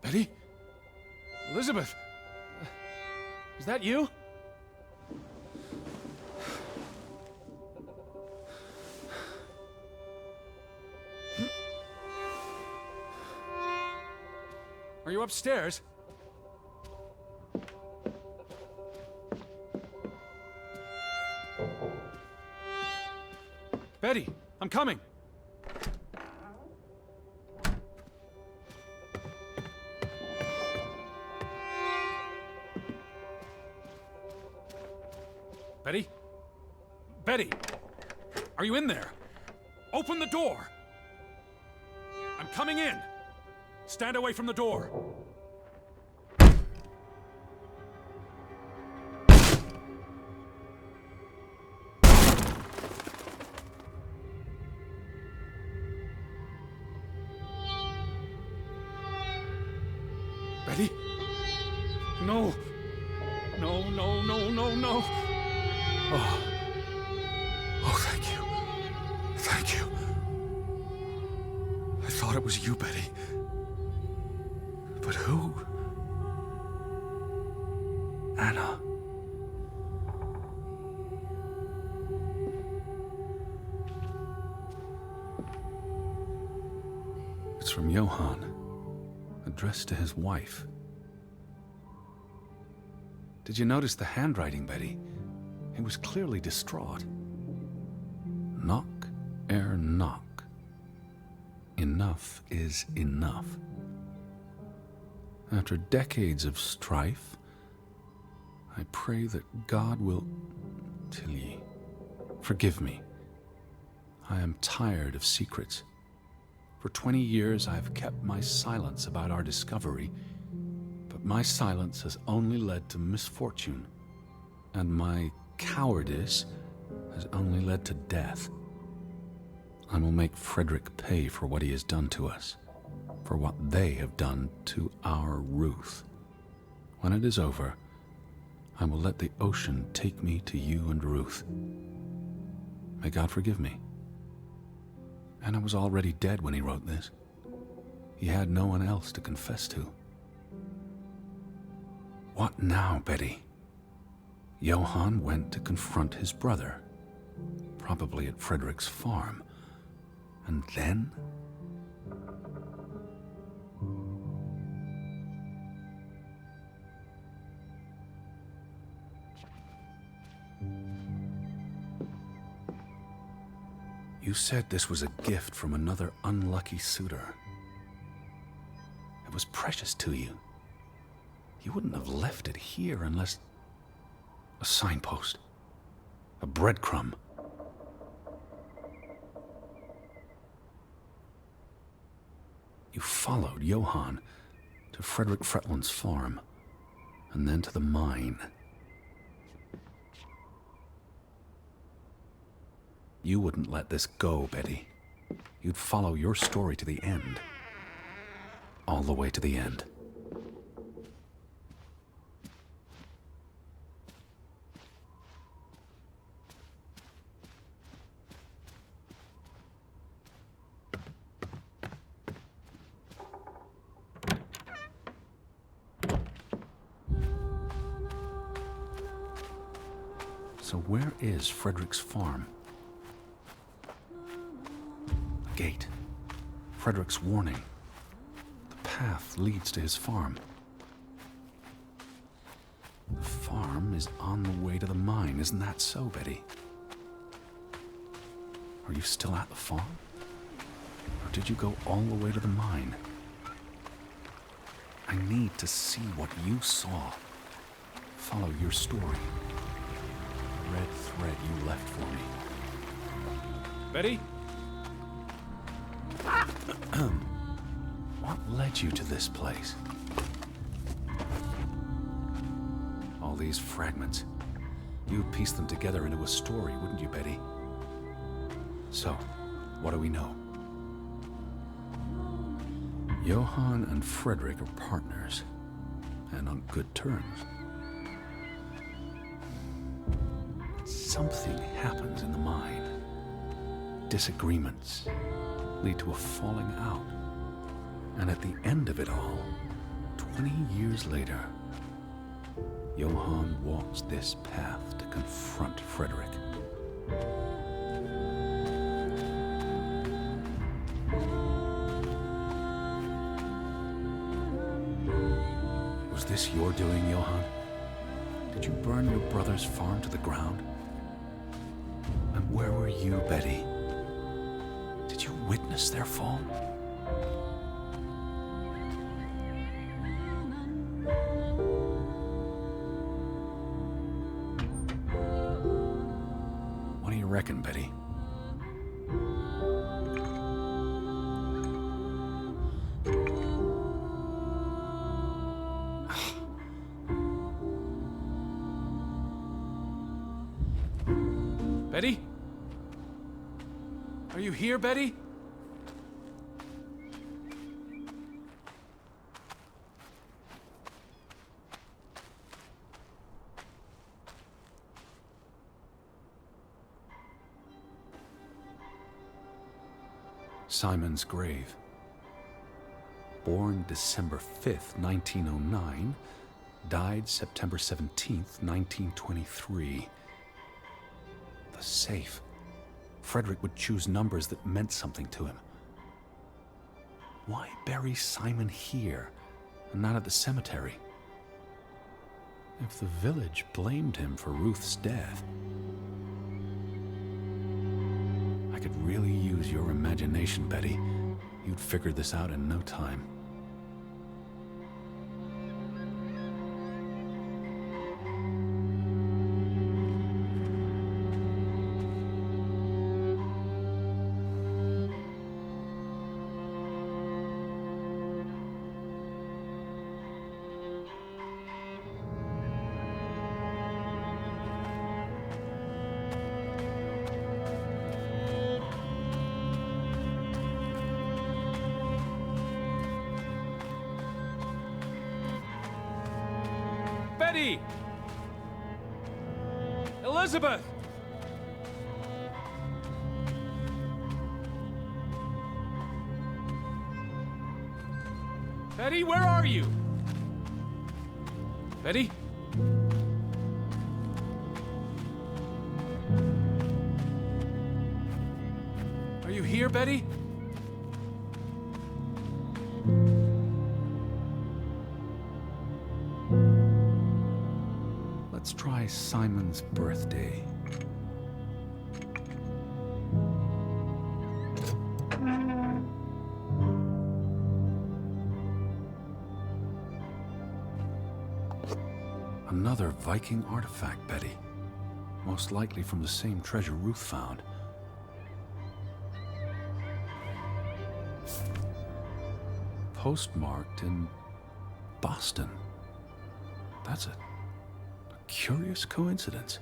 Betty? Elizabeth? Is that you? Are you upstairs? Betty, I'm coming. Betty? Betty! Are you in there? Open the door! I'm coming in! Stand away from the door! Betty? No! No, no, no, no, no! Oh. Oh, thank you. Thank you. I thought it was you, Betty. But who? Anna. It's from Johann, addressed to his wife. Did you notice the handwriting, Betty? He was clearly distraught. Knock ere knock. Enough is enough. After decades of strife, I pray that God will... Tilly, forgive me. I am tired of secrets. For 20 years I've kept my silence about our discovery, but my silence has only led to misfortune, and my cowardice has only led to death. I will make Frederick pay for what he has done to us, for what they have done to our Ruth. When it is over, I will let the ocean take me to you and Ruth. May God forgive me. Anna was already dead when he wrote this. He had no one else to confess to. What now, Betty? Johann went to confront his brother, probably at Frederick's farm. And then? You said this was a gift from another unlucky suitor. It was precious to you. You wouldn't have left it here unless... a signpost. A breadcrumb. You followed Johann to Frederick Fretland's farm, and then to the mine. You wouldn't let this go, Betty. You'd follow your story to the end. All the way to the end. So where is Frederick's farm? A gate. Frederick's warning. The path leads to his farm. The farm is on the way to the mine, isn't that so, Betty? Are you still at the farm? Or did you go all the way to the mine? I need to see what you saw. Follow your story. Red thread you left for me. Betty? What led you to this place? All these fragments. You'd piece them together into a story, wouldn't you, Betty? So, what do we know? Johann and Frederick are partners, and on good terms. Something happens in the mine. Disagreements, lead to a falling out. And at the end of it all, 20 years later, Johann walks this path to confront Frederick. Was this your doing, Johann? Did you burn your brother's farm to the ground? And where were you, Betty? Did you witness their fall? What do you reckon, Betty? Betty? Are you here, Betty? Simon's grave. Born December 5th, 1909, died September 17th, 1923. The safe. Frederick would choose numbers that meant something to him. Why bury Simon here and not at the cemetery? If the village blamed him for Ruth's death, I could really use your imagination, Betty. You'd figured this out in no time. Betty! Elizabeth! Betty, where are you? Betty? Are you here, Betty? Let's try Simon's birthday. Another Viking artifact, Betty. Most likely from the same treasure Ruth found. Postmarked in Boston. That's a curious coincidence.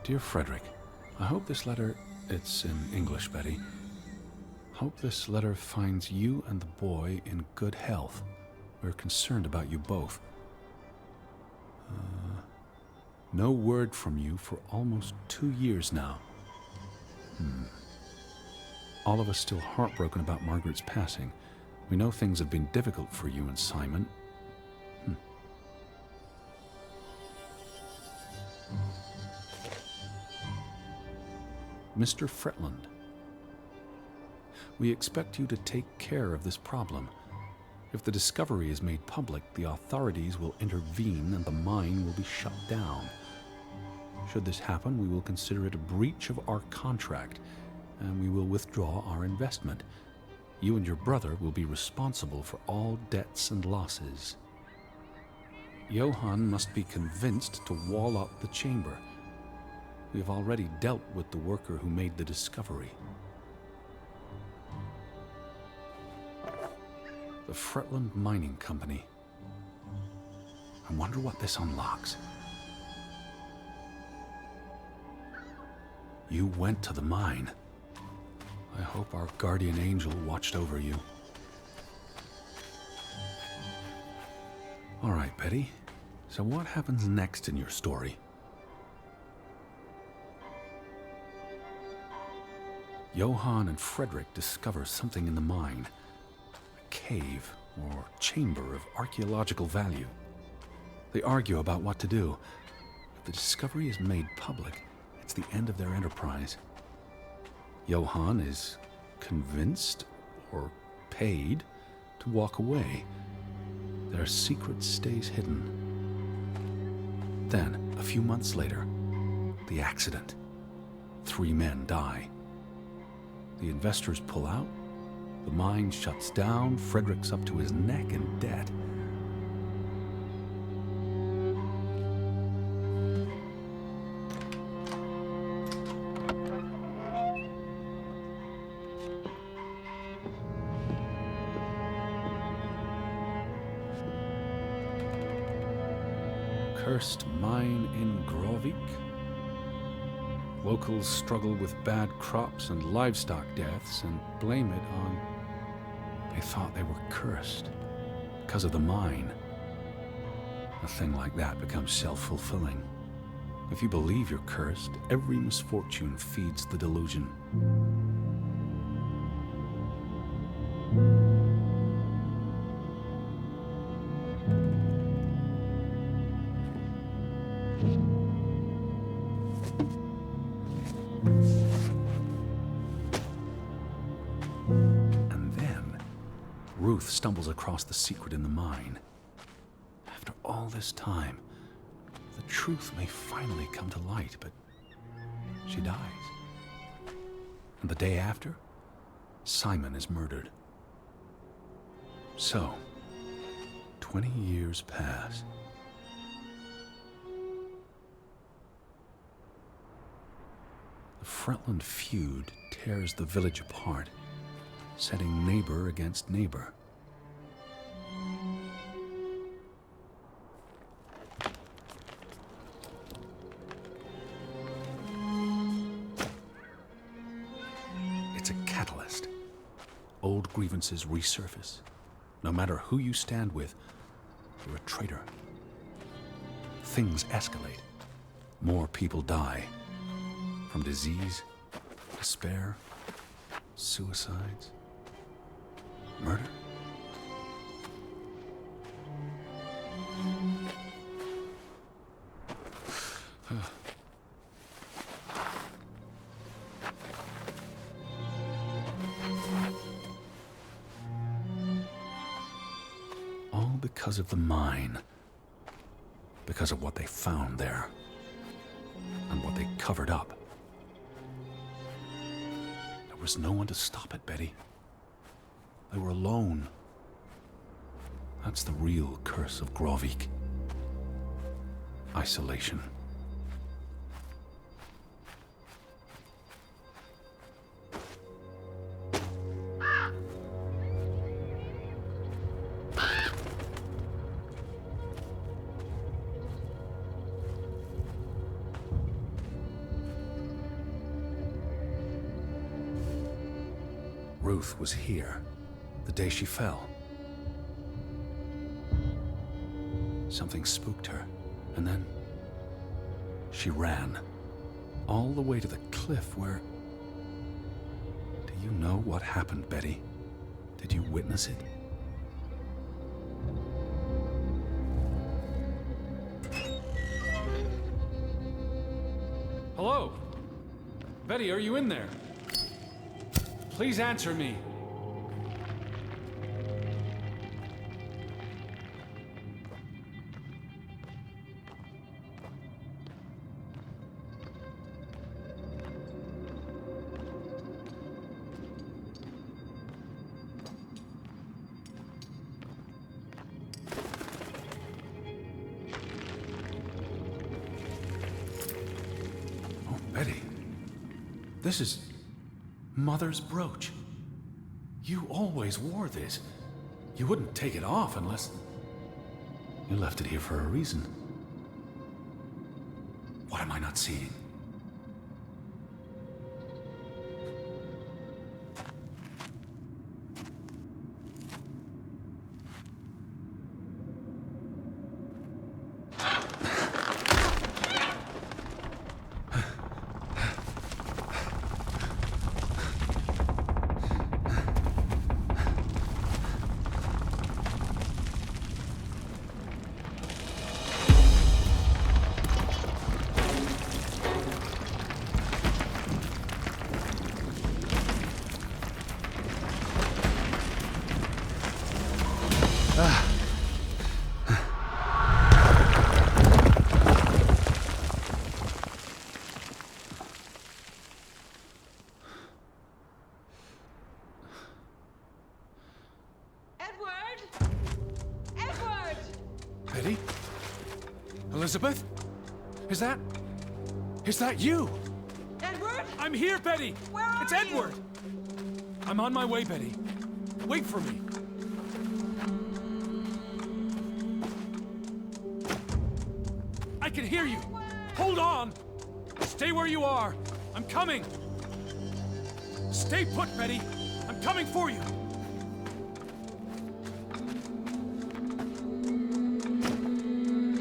Dear Frederick, I hope this letter, it's in English, Betty. Hope this letter finds you and the boy in good health. We're concerned about you both. No word from you for almost 2 years now. All of us still heartbroken about Margaret's passing. We know things have been difficult for you and Simon. Mr. Fretland, we expect you to take care of this problem. If the discovery is made public, the authorities will intervene and the mine will be shut down. Should this happen, we will consider it a breach of our contract, and we will withdraw our investment. You and your brother will be responsible for all debts and losses. Johann must be convinced to wall up the chamber. We have already dealt with the worker who made the discovery. The Fretland Mining Company. I wonder what this unlocks. You went to the mine. I hope our guardian angel watched over you. All right, Betty. So what happens next in your story? Johann and Frederick discover something in the mine. A cave or chamber of archaeological value. They argue about what to do. If the discovery is made public, it's the end of their enterprise. Johann is convinced or paid to walk away. Their secret stays hidden. Then, a few months later, the accident. 3 men die. The investors pull out. The mine shuts down. Frederick's up to his neck in debt. Cursed mine in Grovik. Locals struggle with bad crops and livestock deaths and blame it on... They thought they were cursed because of the mine. A thing like that becomes self-fulfilling. If you believe you're cursed, every misfortune feeds the delusion. Ruth stumbles across the secret in the mine. After all this time, the truth may finally come to light, but she dies. And the day after, Simon is murdered. So, 20 years pass. The Fretland feud tears the village apart, setting neighbor against neighbor. It's a catalyst. Old grievances resurface. No matter who you stand with, you're a traitor. Things escalate. More people die. From disease, despair, suicides, murder. All because of the mine. Because of what they found there. And what they covered up. There was no one to stop it, Betty. They were alone. That's the real curse of Grovik. Isolation. Ruth was here the day she fell. Something spooked her, and then she ran all the way to the cliff where... Do you know what happened, Betty? Did you witness it? Hello? Betty, are you in there? Please answer me. Oh, Betty. This is Mother's brooch. You always wore this. You wouldn't take it off unless... You left it here for a reason. What am I not seeing? Betty? Elizabeth? Is that you? Edward? I'm here, Betty! Where are It's Edward! you? I'm on my way, Betty. Wait for me. I can hear you. Hold on. Stay where you are. I'm coming. Stay put, Betty. I'm coming for you.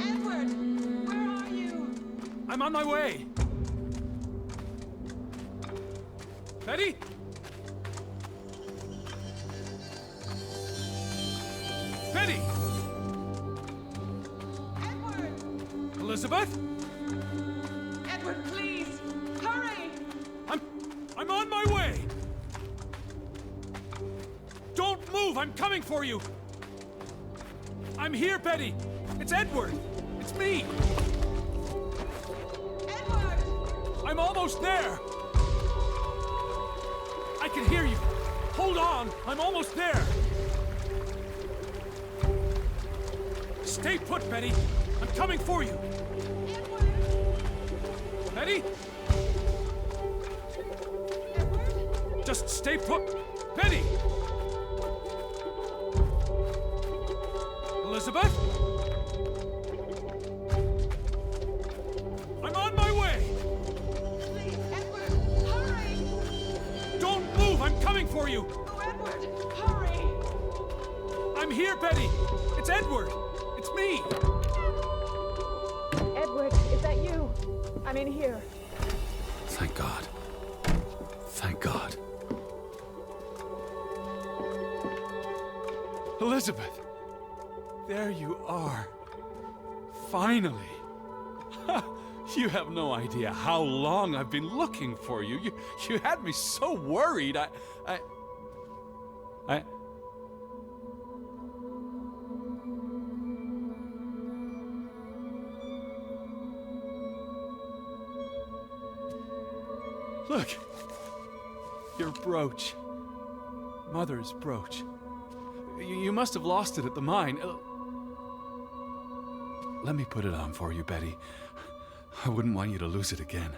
Edward, where are you? I'm on my way. Betty? Betty! Edward! Elizabeth? Edward, please, hurry! I'm on my way! Don't move! I'm coming for you! I'm here, Betty! It's Edward! It's me! Edward! I'm almost there! I can hear you! Hold on! I'm almost there! Stay put, Betty! I'm coming for you! Edward! Betty? Edward? Just stay put! Betty! Elizabeth? I'm on my way! Please, Edward, hurry! Don't move! I'm coming for you! Oh, Edward, hurry! I'm here, Betty! It's Edward! It's me! Edward, is that you? I'm in here. Thank God. Thank God. Elizabeth! There you are. Finally. You have no idea how long I've been looking for you. You had me so worried. I... Look. Your brooch. Mother's brooch. You must have lost it at the mine. Let me put it on for you, Betty. I wouldn't want you to lose it again.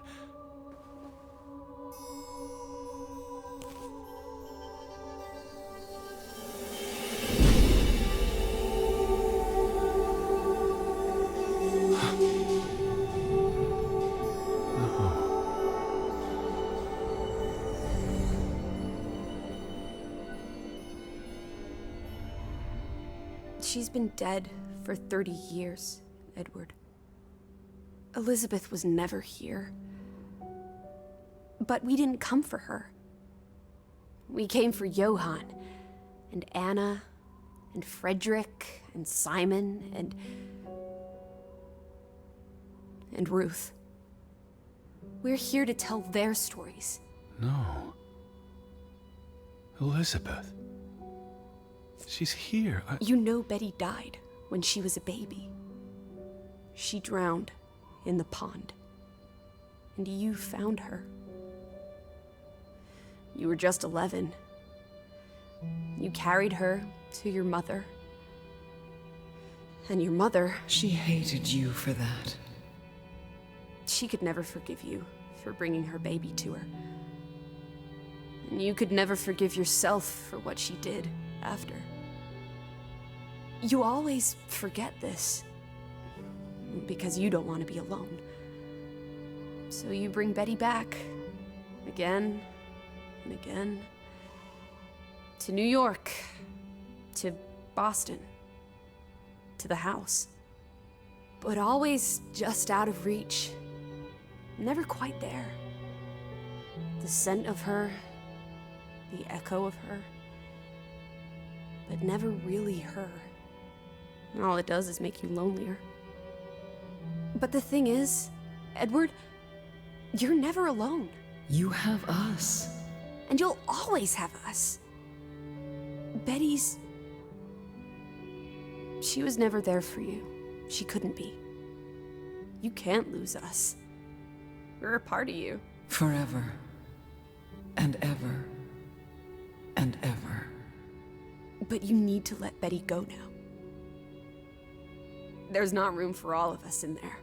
She's been dead for 30 years, Edward. Elizabeth was never here. But we didn't come for her. We came for Johann, and Anna, and Frederick, and Simon, and Ruth. We're here to tell their stories. No. Elizabeth. She's here. You know Betty died when she was a baby. She drowned in the pond. And you found her. You were just 11. You carried her to your mother. And your mother... She hated you for that. She could never forgive you for bringing her baby to her. And you could never forgive yourself for what she did after. You always forget this. Because you don't want to be alone. So you bring Betty back. Again and again. To New York. To Boston. To the house. But always just out of reach. Never quite there. The scent of her. The echo of her. But never really her. And all it does is make you lonelier. But the thing is, Edward, you're never alone. You have us. And you'll always have us. Betty's... She was never there for you. She couldn't be. You can't lose us. We're a part of you. Forever. And ever. And ever. But you need to let Betty go now. There's not room for all of us in there.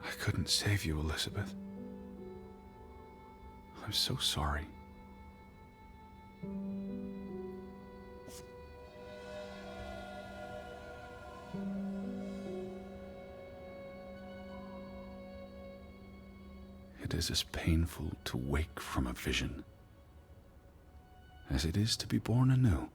I couldn't save you, Elizabeth. I'm so sorry. It is as painful to wake from a vision as it is to be born anew.